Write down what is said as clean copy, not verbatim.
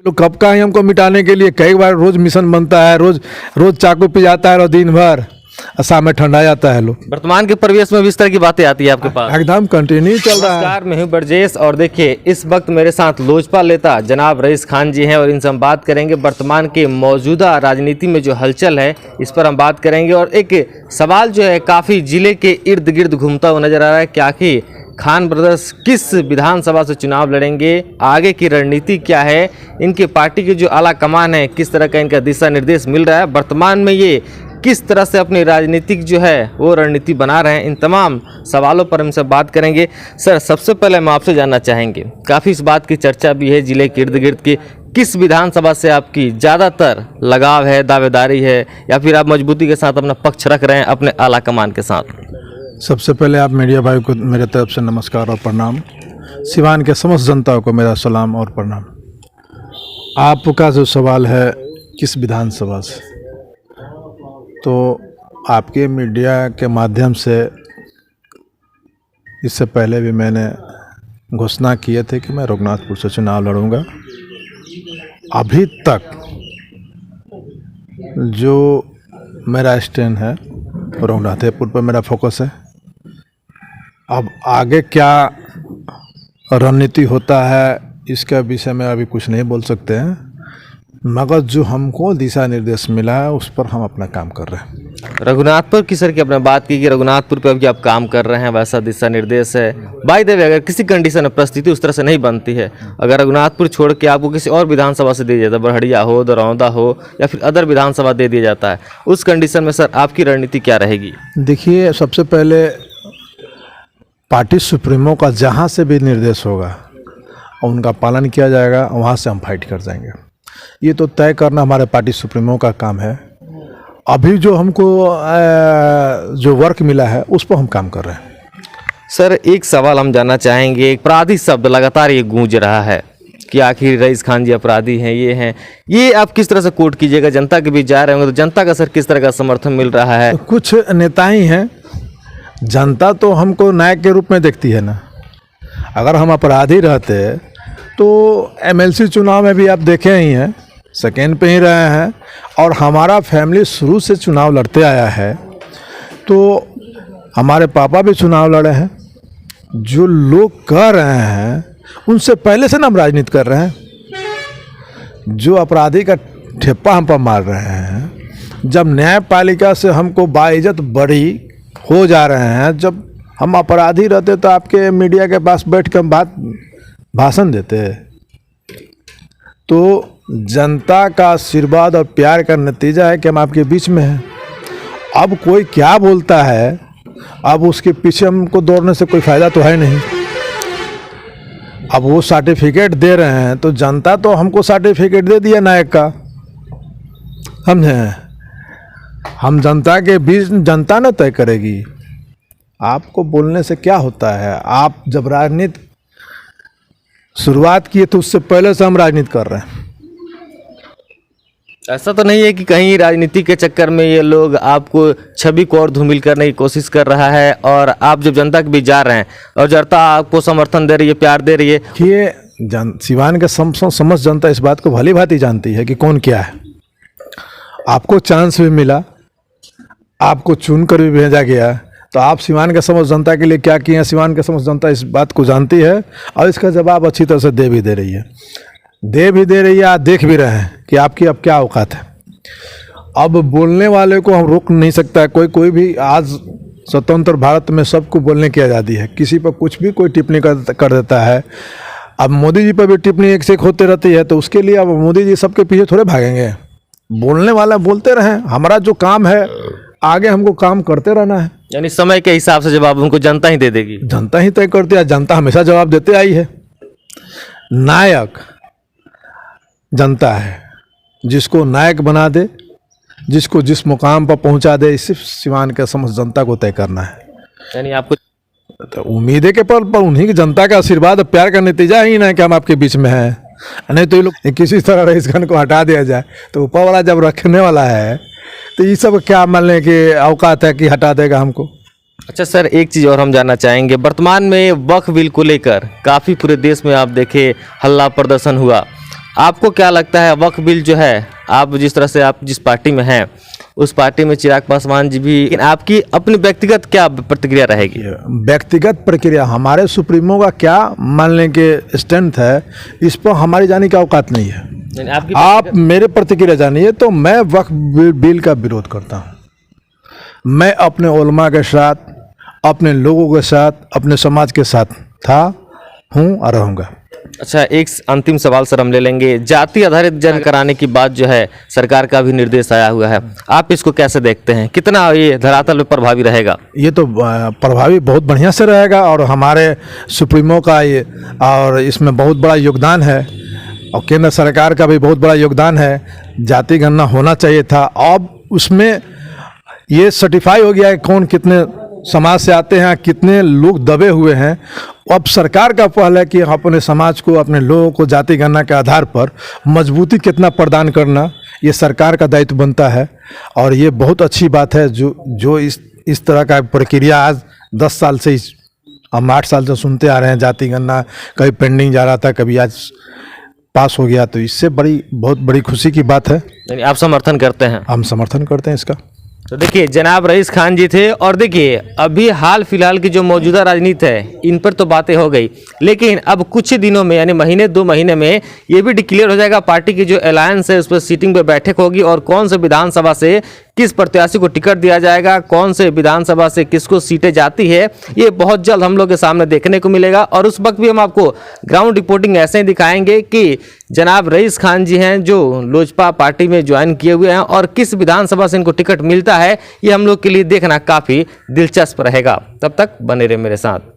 लोग कब का है हमको मिटाने के लिए, कई बार रोज मिशन बनता है, रोज रोज चाकू पे जाता है और दिन भर शाम में ठंडा जाता है। लोग वर्तमान के परिवेश में भी इस तरह की बातें आती है आपके पास? एकदम कंटिन्यू चल रहा है। नमस्कार, मैं हूं ब्रजेश और देखिए इस वक्त मेरे साथ लोजपा नेता जनाब रईस खान जी हैं और इनसे हम बात करेंगे वर्तमान के मौजूदा राजनीति में जो हलचल है इस पर हम बात करेंगे। और एक सवाल जो है काफ़ी जिले के इर्द गिर्द घूमता हुआ नजर आ रहा है कि आखिर खान ब्रदर्स किस विधानसभा से चुनाव लड़ेंगे, आगे की रणनीति क्या है, इनके पार्टी की जो आला कमान है किस तरह का इनका दिशा निर्देश मिल रहा है, वर्तमान में ये किस तरह से अपनी राजनीतिक जो है वो रणनीति बना रहे हैं, इन तमाम सवालों पर हमसे बात करेंगे। सर, सबसे पहले हम आपसे जानना चाहेंगे, काफ़ी इस बात की चर्चा भी है जिले के इर्द गिर्द की, किस विधानसभा से आपकी ज़्यादातर लगाव है, दावेदारी है, या फिर आप मजबूती के साथ अपना पक्ष रख रहे हैं अपने आला कमान के साथ? सबसे पहले आप मीडिया भाई को मेरे तरफ से नमस्कार और प्रणाम। सिवान के समस्त जनता को मेरा सलाम और प्रणाम। आपका जो सवाल है किस विधानसभा से, तो आपके मीडिया के माध्यम से इससे पहले भी मैंने घोषणा किए थे कि मैं रघुनाथपुर से चुनाव लड़ूंगा। अभी तक जो मेरा स्टैंड है रघुनाथपुर पर मेरा फोकस है। अब आगे क्या रणनीति होता है इसका विषय में अभी कुछ नहीं बोल सकते हैं, मगर जो हमको दिशा निर्देश मिला है उस पर हम अपना काम कर रहे हैं। रघुनाथपुर की सर की आपने बात की कि रघुनाथपुर पे अभी आप काम कर रहे हैं, वैसा दिशा निर्देश है। बाय द वे, अगर किसी कंडीशन में परिस्थिति उस तरह से नहीं बनती है, अगर रघुनाथपुर छोड़ के आपको किसी और विधानसभा से दे दिया जाता है, बरहड़िया हो, दरौंदा हो, या फिर अदर विधानसभा दे दिया जाता है, उस कंडीशन में सर आपकी रणनीति क्या रहेगी? देखिए, सबसे पहले पार्टी सुप्रीमो का जहाँ से भी निर्देश होगा और उनका पालन किया जाएगा, वहाँ से हम फाइट कर जाएंगे। ये तो तय करना हमारे पार्टी सुप्रीमो का काम है। अभी जो हमको जो वर्क मिला है उस पर हम काम कर रहे हैं। सर, एक सवाल हम जानना चाहेंगे, अपराधी शब्द लगातार ये गूंज रहा है कि आखिर रईस खान जी अपराधी हैं, ये हैं, ये आप किस तरह से कोट कीजिएगा? जनता के बीच जा रहे होंगे तो जनता का सर किस तरह का समर्थन मिल रहा है? तो कुछ नेता ही हैं, जनता तो हमको नायक के रूप में देखती है ना। अगर हम अपराधी रहते तो एमएलसी चुनाव में भी आप देखे ही हैं, सेकेंड पे ही रहे हैं, और हमारा फैमिली शुरू से चुनाव लड़ते आया है। तो हमारे पापा भी चुनाव लड़े हैं। जो लोग कर रहे हैं उनसे पहले से ना हम राजनीति कर रहे हैं। जो अपराधी का ठेप्पा हम पर मार रहे हैं, जब न्यायपालिका से हमको बाइज्जत बरी हो जा रहे हैं, जब हम अपराधी रहते तो आपके मीडिया के पास बैठ कर भाषण देते। तो जनता का आशीर्वाद और प्यार का नतीजा है कि हम आपके बीच में हैं। अब कोई क्या बोलता है, अब उसके पीछे हमको दौड़ने से कोई फ़ायदा तो है नहीं। अब वो सर्टिफिकेट दे रहे हैं तो जनता तो हमको सर्टिफिकेट दे दिया नायक का, समझे? हम जनता के बीच, जनता न तय करेगी। आपको बोलने से क्या होता है? आप जब राजनीति शुरुआत किए तो उससे पहले से हम राजनीति कर रहे हैं। ऐसा तो नहीं है कि कहीं राजनीति के चक्कर में ये लोग आपको छवि को और धूमिल करने की कोशिश कर रहा है, और आप जब जनता के बीच जा रहे हैं और जनता आपको समर्थन दे रही है, प्यार दे रही है? ये सिवान के समस्त जनता इस बात को भली भांति जानती है कि कौन क्या है। आपको चांस भी मिला, आपको चुन कर भी भेजा गया, तो आप सिवान के समस्त जनता के लिए क्या किए हैं, सिवान के समस्त जनता इस बात को जानती है और इसका जवाब अच्छी तरह से दे भी दे रही है। आप देख भी रहे हैं कि आपकी अब क्या औकात है। अब बोलने वाले को हम रोक नहीं सकता है। कोई भी, आज स्वतंत्र भारत में सबको बोलने की आज़ादी है। किसी पर कुछ भी कोई टिप्पणी कर देता है। अब मोदी जी पर भी टिप्पणी एक से एक होते रहती है, तो उसके लिए अब मोदी जी सबके पीछे थोड़े भागेंगे। बोलने वाला बोलते रहें, हमारा जो काम है आगे हमको काम करते रहना है। यानी समय के हिसाब से जवाब उनको जनता ही दे देगी? जनता ही तय करती है। जनता हमेशा जवाब देते आई है। नायक जनता है, जिसको नायक बना दे, जिसको जिस मुकाम पर पहुंचा दे, सिर्फ सिवान के समस्त जनता को तय करना है। यानी आपको तो उम्मीद है कि पर उन्हीं की जनता का आशीर्वाद और प्यार का नतीजा ही ना है कि हम आपके बीच में हैं। नहीं तो ये लोग किसी तरह रईस खान को हटा दिया जाए तो ऊपर वाला जब रखने वाला है तो ये सब क्या मान लें कि औकात है कि हटा देगा हमको। अच्छा सर, एक चीज़ और हम जानना चाहेंगे, वर्तमान में वक्फ बिल को लेकर काफ़ी पूरे देश में आप देखें हल्ला प्रदर्शन हुआ, आपको क्या लगता है वक्फ बिल जो है, आप जिस तरह से आप जिस पार्टी में हैं उस पार्टी में चिराग पासवान जी भी, लेकिन आपकी अपनी व्यक्तिगत क्या प्रतिक्रिया रहेगी? व्यक्तिगत प्रक्रिया हमारे सुप्रीमो का क्या मानने के स्ट्रेंथ है, इस पर हमारी जाने की औकात नहीं है। यानी आपकी आप मेरे प्रतिक्रिया जानिए तो मैं वक्फ बिल का विरोध करता हूँ। मैं अपने उलमा के साथ, अपने लोगों के साथ, अपने समाज के साथ था, हूँ और रहूँगा। अच्छा, एक अंतिम सवाल सर हम ले लेंगे। जाति आधारित जन कराने की बात जो है सरकार का भी निर्देश आया हुआ है, आप इसको कैसे देखते हैं? कितना ये धरातल पर प्रभावी रहेगा? ये तो प्रभावी बहुत बढ़िया से रहेगा और हमारे सुप्रीमो का ये और इसमें बहुत बड़ा योगदान है और केंद्र सरकार का भी बहुत बड़ा योगदान है। जाति गणना होना चाहिए था। अब उसमें ये सर्टिफाई हो गया है कौन कितने समाज से आते हैं, कितने लोग दबे हुए हैं। अब सरकार का पहल है कि अपने समाज को, अपने लोगों को जाति गणना के आधार पर मजबूती कितना प्रदान करना, ये सरकार का दायित्व बनता है। और ये बहुत अच्छी बात है जो इस तरह का प्रक्रिया आज 10 साल से, हम 8 साल से सुनते आ रहे हैं। जाति गणना कभी पेंडिंग जा रहा था, कभी आज पास हो गया, तो इससे बहुत बड़ी खुशी की बात है। यानी आप समर्थन करते हैं? हम समर्थन करते हैं इसका। तो देखिए जनाब रईस खान जी थे, और देखिए अभी हाल फिलहाल की जो मौजूदा राजनीति है इन पर तो बातें हो गई, लेकिन अब कुछ ही दिनों में यानी महीने 2 महीने में ये भी डिक्लेयर हो जाएगा पार्टी की जो अलायंस है उस पर सीटिंग पे बैठक होगी और कौन से विधानसभा से किस प्रत्याशी को टिकट दिया जाएगा, कौन से विधानसभा से किसको सीटें जाती है, ये बहुत जल्द हम लोग के सामने देखने को मिलेगा। और उस वक्त भी हम आपको ग्राउंड रिपोर्टिंग ऐसे ही दिखाएंगे कि जनाब रईस खान जी हैं जो लोजपा पार्टी में ज्वाइन किए हुए हैं और किस विधानसभा से इनको टिकट मिलता है, ये हम लोग के लिए देखना काफ़ी दिलचस्प रहेगा। तब तक बने रहे मेरे साथ।